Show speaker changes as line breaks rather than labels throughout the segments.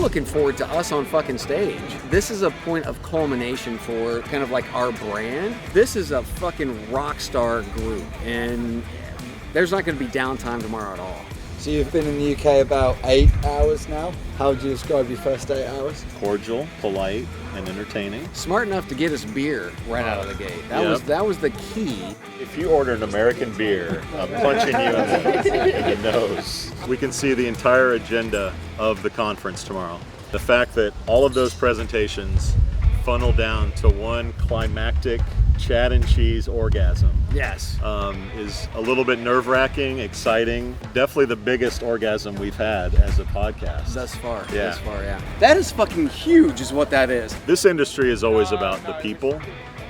I'm looking forward to us on fucking stage. This is a point of culmination for kind of like our brand. This is a fucking rock star group, and there's not going to be downtime tomorrow at all.
So you've been in the UK about 8 hours now. How would you describe your first 8 hours?
Cordial, polite, and entertaining.
Smart enough to get us beer right out of the gate. That was the key.
If you order an American beer, I'm punching you in the nose. We can see the entire agenda of the conference tomorrow. The fact that all of those presentations funnel down to one climactic Chad and cheese orgasm.
Yes.
Is a little bit nerve-wracking, exciting. Definitely the biggest orgasm we've had as a podcast.
Thus far.
Yeah.
Thus far, yeah. That is fucking huge is what that is.
This industry is always about the people.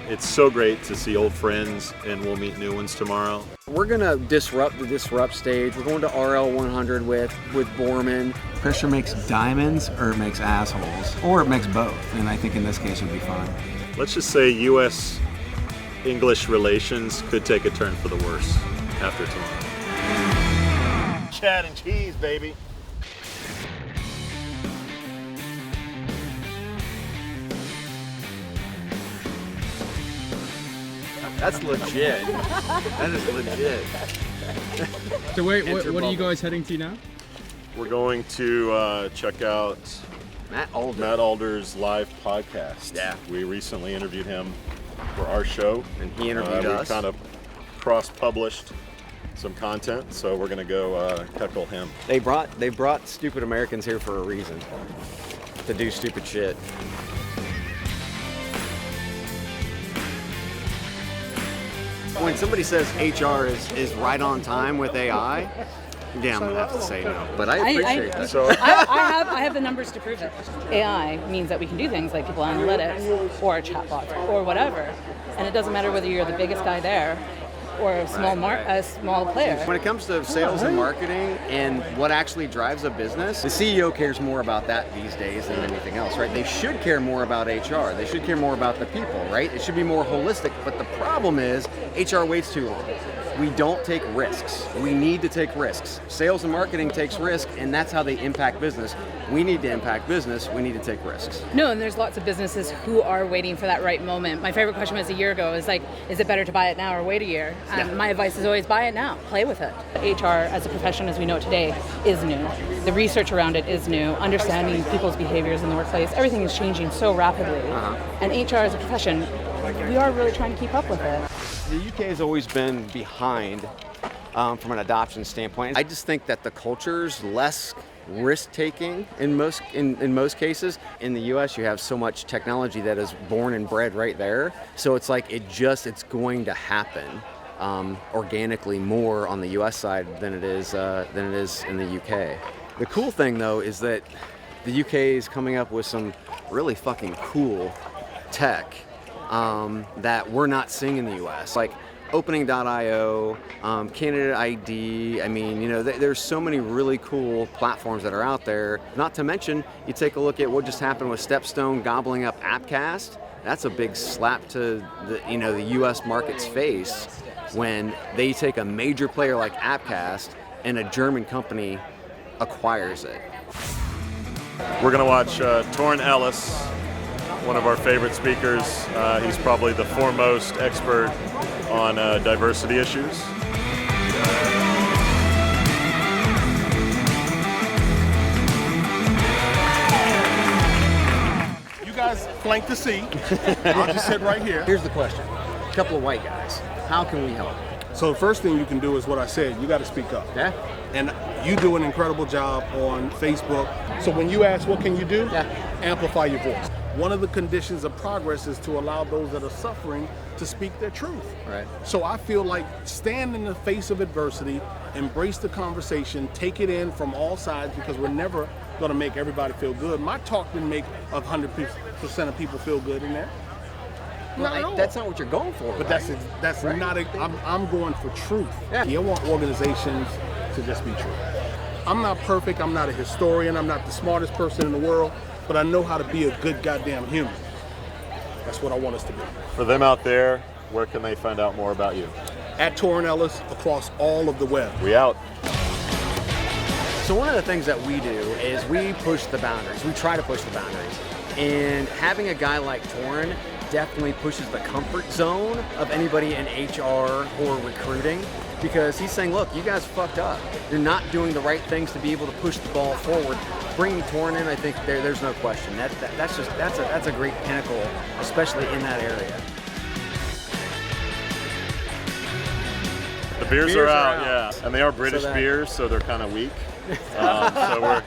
It's so great to see old friends, and we'll meet new ones tomorrow.
We're gonna disrupt the disrupt stage. We're going to RL 100 with Borman. Pressure makes diamonds, or it makes assholes, or it makes both. And I think in this case it would be fine.
Let's just say U.S. English relations could take a turn for the worse after tomorrow. Chad and cheese, baby.
That's legit. That is legit.
So wait, what are you guys heading to now?
We're going to check out
Matt Alder.
Matt Alder's live podcast.
Yeah.
We recently interviewed him for our show.
And he interviewed us.
We kind of cross-published some content, so we're going to go heckle him.
They brought stupid Americans here for a reason. To do stupid shit. When somebody says HR is right on time with AI, yeah, I'm gonna have to say no. But I appreciate that.
So
I have the numbers to prove it. AI means that we can do things like people analytics or chatbots or whatever, and it doesn't matter whether you're the biggest guy there or a small player.
When it comes to sales and marketing and what actually drives a business, the CEO cares more about that these days than anything else, right? They should care more about HR. They should care more about the people, right? It should be more holistic, but the problem is HR waits too long. We don't take risks. We need to take risks. Sales and marketing takes risk, and that's how they impact business. We need to impact business. We need to take risks.
No, and there's lots of businesses who are waiting for that right moment. My favorite question was a year ago, is like, is it better to buy it now or wait a year? My advice is always buy it now, play with it. HR as a profession as we know it today is new. The research around it is new, understanding people's behaviors in the workplace, everything is changing so rapidly. And HR as a profession, we are really trying to keep up with it.
The UK has always been behind from an adoption standpoint. I just think that the culture's less risk-taking in most cases. In the US, you have so much technology that is born and bred right there. So it's like it's going to happen organically more on the US side than it is in the UK. The cool thing though is that the UK is coming up with some really fucking cool tech that we're not seeing in the US, like opening.io, candidate ID. I mean, there's so many really cool platforms that are out there. Not to mention, you take a look at what just happened with Stepstone gobbling up Appcast. That's a big slap to the US market's face when they take a major player like Appcast and a German company acquires it.
we're going to watch Torrin Ellis, one of our favorite speakers. He's probably the foremost expert on diversity issues.
You guys flank the seat. I'll just sit right here.
Here's the question. A couple of white guys. How can we help?
So the first thing you can do is what I said. You got to speak up.
Yeah.
And you do an incredible job on Facebook. So when you ask what can you do, amplify your voice. One of the conditions of progress is to allow those that are suffering to speak their truth.
Right.
So I feel like stand in the face of adversity, embrace the conversation, take it in from all sides, because we're never going to make everybody feel good. My talk didn't make 100% of people feel good in there.
Well, that's not what you're going for.
But
right?
that's
right.
not. I'm going for truth.
Yeah.
I want organizations to just be true. I'm not perfect. I'm not a historian. I'm not the smartest person in the world. But I know how to be a good goddamn human. That's what I want us to be.
For them out there, where can they find out more about you?
At Torrin Ellis across all of the web.
We out.
So one of the things that we do is we push the boundaries. We try to push the boundaries. And having a guy like Torrin definitely pushes the comfort zone of anybody in HR or recruiting, because he's saying, look, you guys fucked up. You're not doing the right things to be able to push the ball forward. Bringing Torrin in, I think there's no question. That's a great pinnacle, especially in that area.
The beers are out, yeah. And they are British beers, so they're kind of weak. So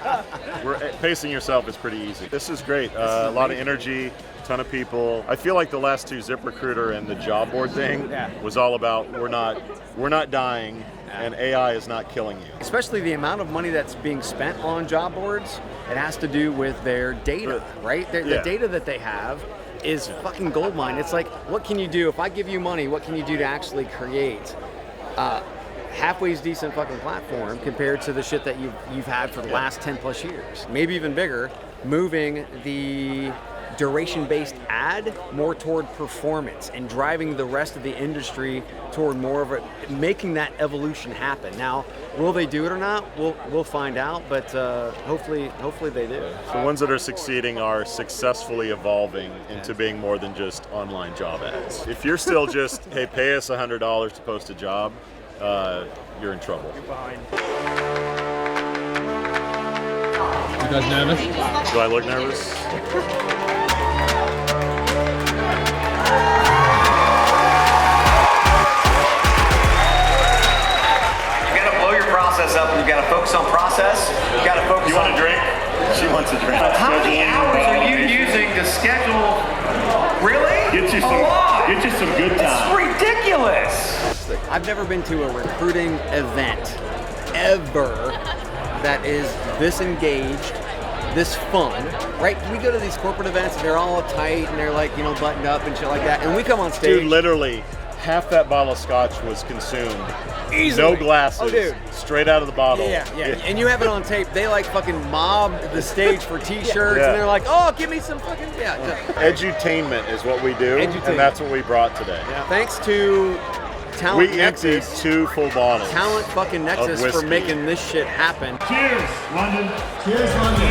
we're pacing yourself is pretty easy. This is great. A lot of energy, ton of people. I feel like the last two ZipRecruiter and the job board thing was all about we're not dying and AI is not killing you.
Especially the amount of money that's being spent on job boards, it has to do with their data, right? The data that they have is fucking goldmine. It's like, what can you do? If I give you money, what can you do to actually create halfway's decent fucking platform compared to the shit that you've had for the last 10 plus years? Maybe even bigger, moving the duration-based ad more toward performance and driving the rest of the industry toward more of making that evolution happen. Now, will they do it or not? We'll find out, but hopefully they do.
The ones that are succeeding are successfully evolving into being more than just online job ads. If you're still just, hey, pay us $100 to post a job, you're in trouble.
You guys nervous?
Do I look nervous?
Process up, and you gotta focus on process. You gotta focus.
You want a drink? She wants a drink.
How many hours are you using to schedule? Really?
Get you some good time.
It's ridiculous. I've never been to a recruiting event ever that is this engaged, this fun, right? We go to these corporate events and they're all tight and they're like, buttoned up and shit like that. And we come on stage.
Dude, literally, half that bottle of scotch was consumed.
Easily.
No glasses.
Oh, dude.
Straight out of the bottle.
Yeah. And you have it on tape. They like fucking mobbed the stage for t-shirts and they're like, oh, give me some fucking,
Edutainment is what we do, and that's what we brought today.
Yeah. Thanks to Talent
We
Nexus.
emptied 2 full bottles.
Talent fucking Nexus
of
for
whiskey.
making this shit happen.
Cheers, London. Cheers, London.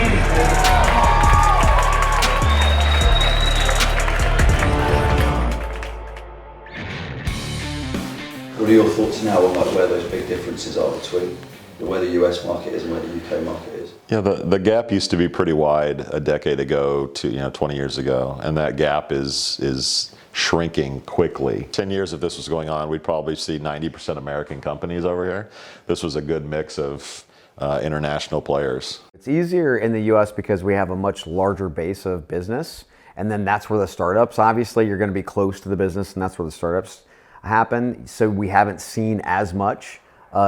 What are your thoughts now on where those big differences are between where the US market is and where the UK market is?
Yeah, the gap used to be pretty wide a decade ago to 20 years ago, and that gap is shrinking quickly. 10 years if this was going on, we'd probably see 90% American companies over here. This was a good mix of international players.
It's easier in the US because we have a much larger base of business, and then that's where the startups, obviously you're going to be close to the business, and that's where the startups happen. So we haven't seen as much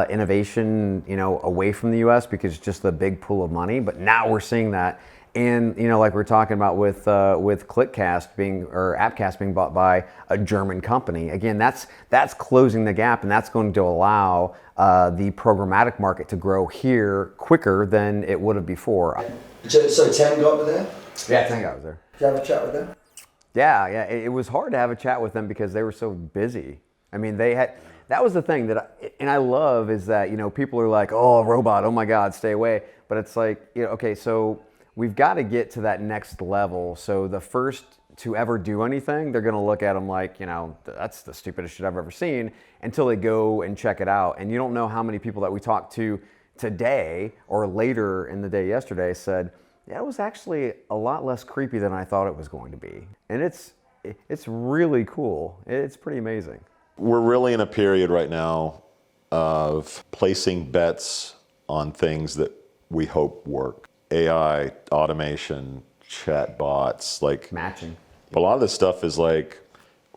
innovation, away from the U.S. because it's just the big pool of money. But now we're seeing that, and like we're talking about with ClickCast Appcast being bought by a German company. Again, that's closing the gap, and that's going to allow the programmatic market to grow here quicker than it would have before.
So 10 got over there?
Yeah, 10 guys there.
Did you have a chat with them?
Yeah. It was hard to have a chat with them because they were so busy. I mean, that was the thing I love is that, people are like, oh, robot, oh my God, stay away. But it's like, okay, so we've got to get to that next level. So the first to ever do anything, they're going to look at them like, that's the stupidest shit I've ever seen, until they go and check it out. And you don't know how many people that we talked to today or later in the day yesterday said, yeah, it was actually a lot less creepy than I thought it was going to be. And it's really cool. It's pretty amazing.
We're really in a period right now of placing bets on things that we hope work. AI, automation, chat bots, like
Matching.
A lot of this stuff is like,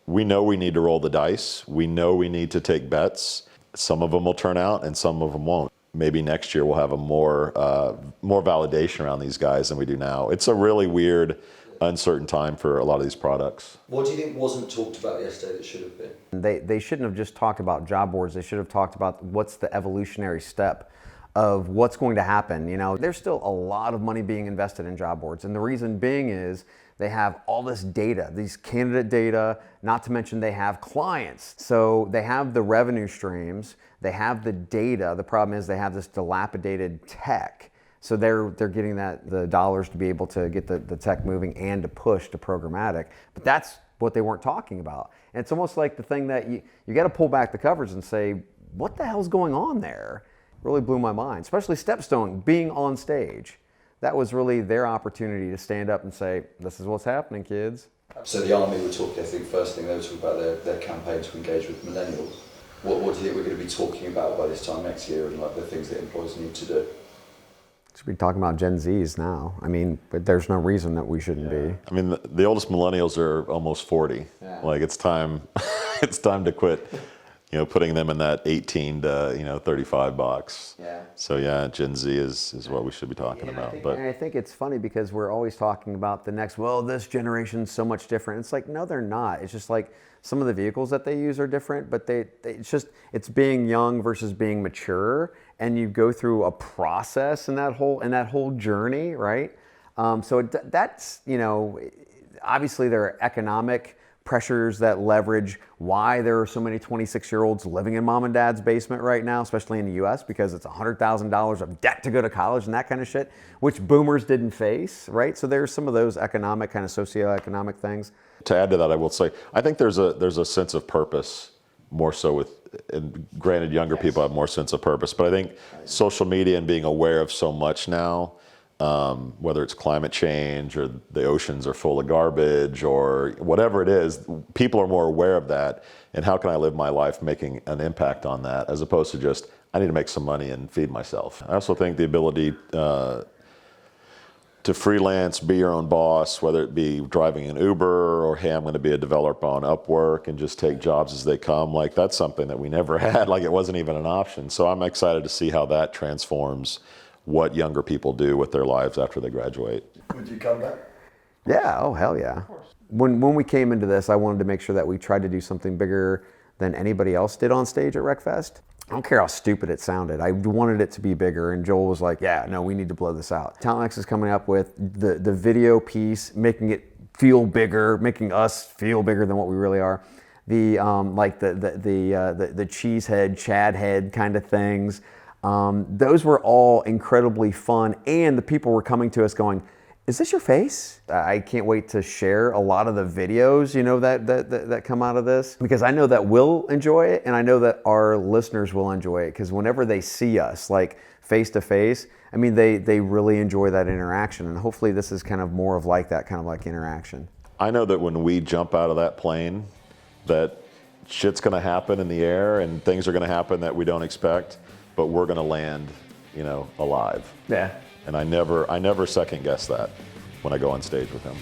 we know we need to roll the dice. We know we need to take bets. Some of them will turn out and some of them won't. Maybe next year we'll have a more validation around these guys than we do now. It's a really weird, uncertain time for a lot of these products.
What do you think wasn't talked about yesterday that should have been?
They shouldn't have just talked about job boards. They should have talked about what's the evolutionary step of what's going to happen. You know, there's still a lot of money being invested in job boards, and the reason being is they have all this data, these candidate data, not to mention they have clients. So they have the revenue streams, they have the data. The problem is they have this dilapidated tech. So they're getting the dollars to be able to get the tech moving and to push to programmatic. But that's what they weren't talking about. And it's almost like the thing that you got to pull back the covers and say, what the hell's going on there? Really blew my mind, especially Stepstone being on stage. That was really their opportunity to stand up and say, this is what's happening, kids.
So the Army were talking, I think first thing they were talking about their campaign to engage with millennials. What do you think we're going to be talking about by this time next year, and like the things that employers need to do?
Should be talking about Gen Zs now. I mean, but there's no reason that we shouldn't be.
I mean, the oldest millennials are almost 40.
Yeah.
Like it's time, it's time to quit, putting them in that 18 to 35 box.
Yeah.
So yeah, Gen Z is what we should be talking about.
And I think it's funny because we're always talking about the next, well, this generation's so much different. It's like, no, they're not. It's just like some of the vehicles that they use are different, but it's being young versus being mature, and you go through a process in that whole journey, right? That's, obviously there are economic pressures that leverage why there are so many 26-year-olds living in mom and dad's basement right now, especially in the US, because it's $100,000 of debt to go to college and that kind of shit, which boomers didn't face, right? So there's some of those economic, kind of socioeconomic things.
To add to that, I will say, I think there's a sense of purpose more so with, and granted younger people have more sense of purpose, but I think social media and being aware of so much now, whether it's climate change or the oceans are full of garbage or whatever it is, people are more aware of that, and how can I live my life making an impact on that, as opposed to just, I need to make some money and feed myself. I also think the ability to freelance, be your own boss, whether it be driving an Uber or, hey, I'm going to be a developer on Upwork and just take jobs as they come, like that's something that we never had, like it wasn't even an option. So I'm excited to see how that transforms what younger people do with their lives after they graduate.
Would you come back?
Yeah, oh hell yeah. When we came into this, I wanted to make sure that we tried to do something bigger than anybody else did on stage at RecFest. I don't care how stupid it sounded. I wanted it to be bigger, and Joel was like, yeah, no, we need to blow this out. Talent Nexus is coming up with the video piece, making it feel bigger, making us feel bigger than what we really are. The cheesehead, Chad head kind of things. Those were all incredibly fun, and the people were coming to us going, is this your face? I can't wait to share a lot of the videos, that come out of this, because I know that we'll enjoy it, and I know that our listeners will enjoy it, because whenever they see us, like face to face, I mean, they really enjoy that interaction, and hopefully this is kind of more of like that kind of like interaction.
I know that when we jump out of that plane, that shit's gonna happen in the air and things are gonna happen that we don't expect, but we're gonna land, alive.
Yeah.
And I never second guess that when I go on stage with him.